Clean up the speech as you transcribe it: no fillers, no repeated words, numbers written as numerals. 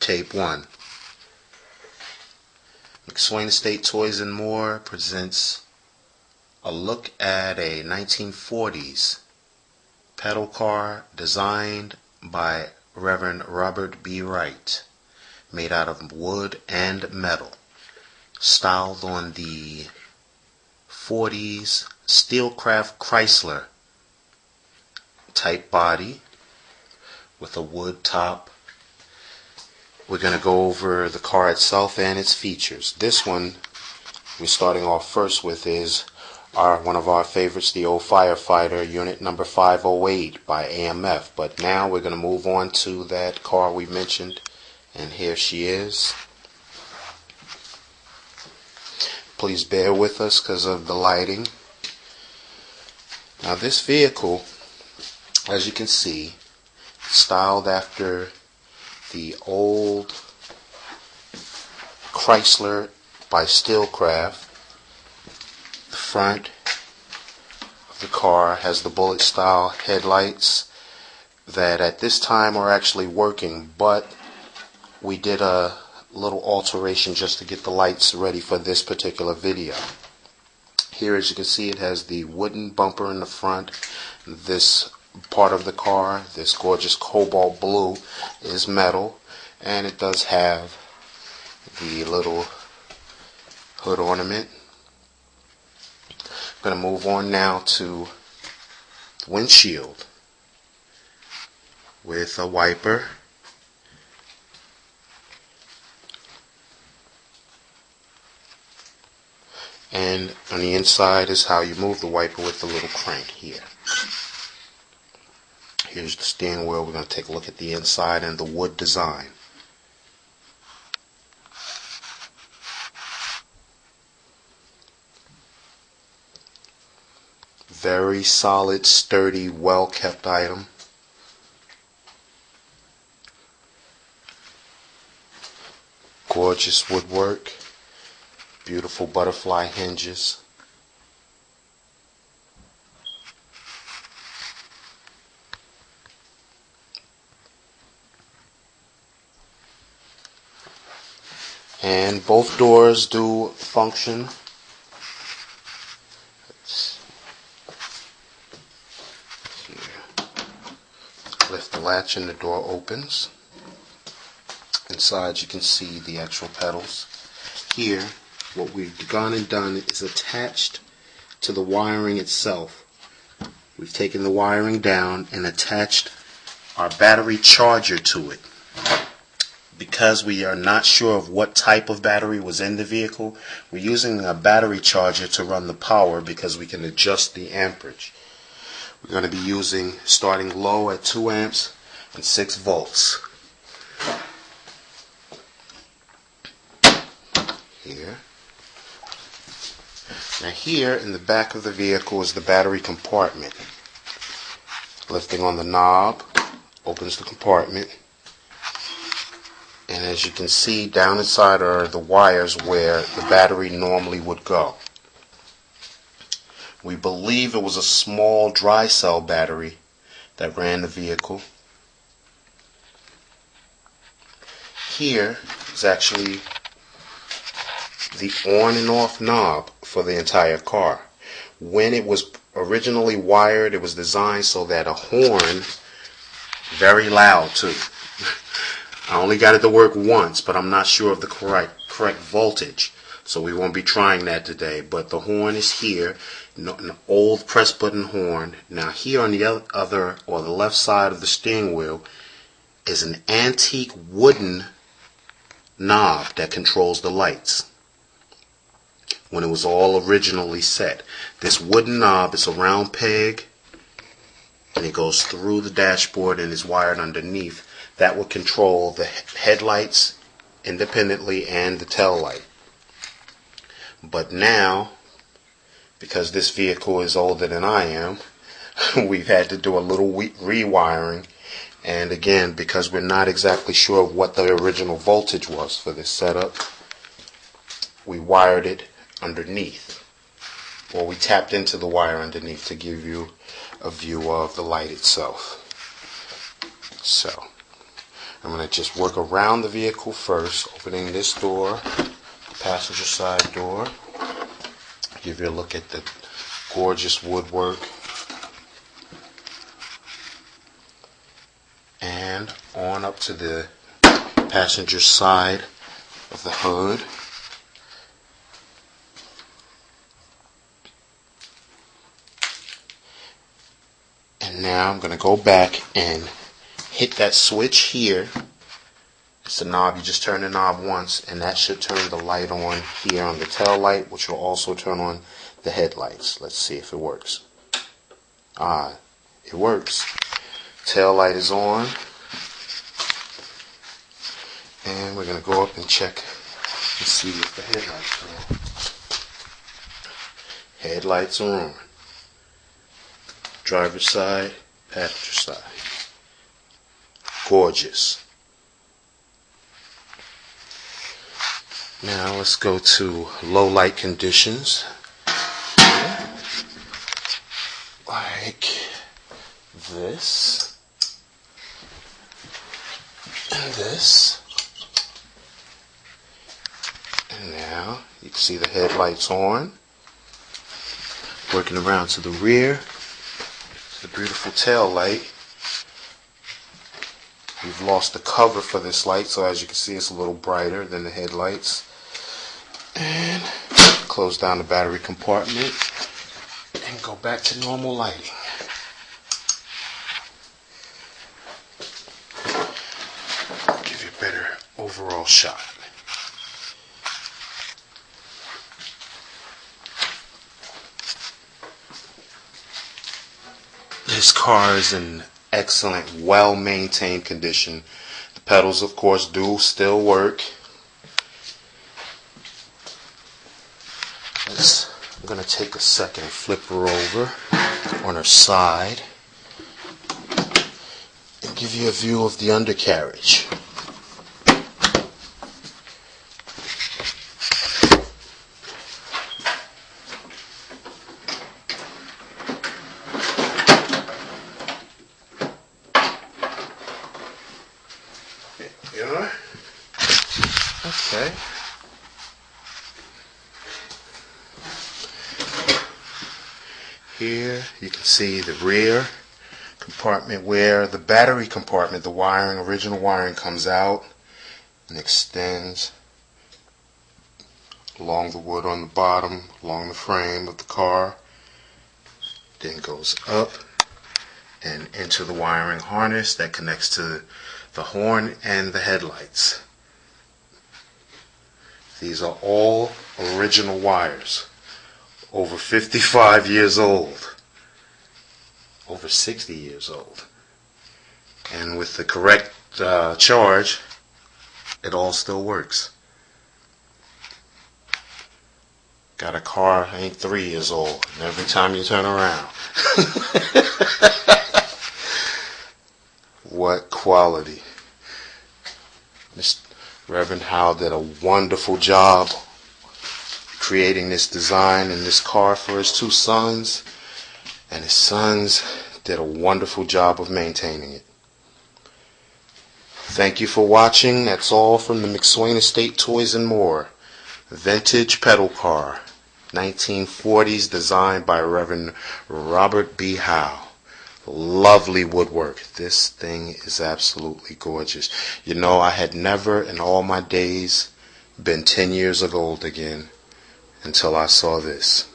Tape 1. McSwain Estate Toys and More presents a look at a 1940s pedal car designed by Reverend Robert B. Wright, made out of wood and metal, styled on the 40s Steelcraft Chrysler type body with a wood top. We're going to go over the car itself and its features. This one we're starting off first with is one of our favorites, the old Firefighter Unit number 508 by AMF. But now we're going to move on to that car we mentioned, and here she is. Please bear with us because of the lighting. Now this vehicle, as you can see, styled after the old Chrysler by Steelcraft. The front of the car has the bullet style headlights that at this time are actually working, but we did a little alteration just to get the lights ready for this particular video. Here, as you can see, it has the wooden bumper in the front. This part of the car, this gorgeous cobalt blue, is metal, and it does have the little hood ornament. I'm going to move on now to the windshield with a wiper. And on the inside is how you move the wiper with the little crank here. Here's the steering wheel. We're going to take a look at the inside and the wood design. Very solid, sturdy, well-kept item. Gorgeous woodwork. Beautiful butterfly hinges. And both doors do function. Let's see here. Lift the latch and the door opens. Inside you can see the actual pedals. Here, what we've gone and done is attached to the wiring itself. We've taken the wiring down and attached our battery charger to it. Because we are not sure of what type of battery was in the vehicle, we're using a battery charger to run the power because we can adjust the amperage. We're going to be using starting low at 2 amps and 6 volts. Here. Now here in the back of the vehicle is the battery compartment. Lifting on the knob opens the compartment. And as you can see, down inside are the wires where the battery normally would go. We believe it was a small dry cell battery that ran the vehicle. Here is actually the on and off knob for the entire car. When it was originally wired, it was designed so that a horn, very loud too. I only got it to work once, but I'm not sure of the correct voltage, so we won't be trying that today. But the horn is here, an old press button horn. Now here on the other or the left side of the steering wheel is an antique wooden knob that controls the lights. When it was all originally set, this wooden knob is a round peg, and it goes through the dashboard and is wired underneath. That will control the headlights independently and the tail light. But now, because this vehicle is older than I am, we've had to do a little rewiring. And again, because we're not exactly sure what the original voltage was for this setup, we wired it underneath. Or we tapped into the wire underneath to give you a view of the light itself. So, I'm going to just work around the vehicle first, opening this door, passenger side door. Give you a look at the gorgeous woodwork. And on up to the passenger side of the hood. And now I'm going to go back and hit that switch here. It's a knob. You just turn the knob once and that should turn the light on here on the tail light, which will also turn on the headlights. Let's see if it works. It works. Tail light is on. And we're going to go up and check and see if the headlights are on. Headlights are on. Driver's side, passenger side. Gorgeous. Now let's go to low light conditions. Like this. And this. And now you can see the headlights on. Working around to the rear. The beautiful tail light. We've lost the cover for this light, so as you can see it's a little brighter than the headlights. And close down the battery compartment and go back to normal lighting. Give you a better overall shot. This car is in excellent, well-maintained condition. The pedals, of course, do still work. I'm going to take a second and flip her over on her side and give you a view of the undercarriage. Okay. Here you can see the rear compartment where the battery compartment, the wiring, original wiring comes out and extends along the wood on the bottom, along the frame of the car, then goes up and into the wiring harness that connects to the horn and the headlights. These are all original wires, over 55 years old, over 60 years old. And with the correct charge, it all still works. Got a car, ain't 3 years old, and every time you turn around. What quality. Reverend Howe did a wonderful job creating this design and this car for his two sons, and his sons did a wonderful job of maintaining it. Thank you for watching. That's all from the McSwain Estate Toys and More. Vintage pedal car, 1940s, designed by Reverend Robert B. Howe. Lovely woodwork. This thing is absolutely gorgeous. You know, I had never in all my days been 10 years old again until I saw this.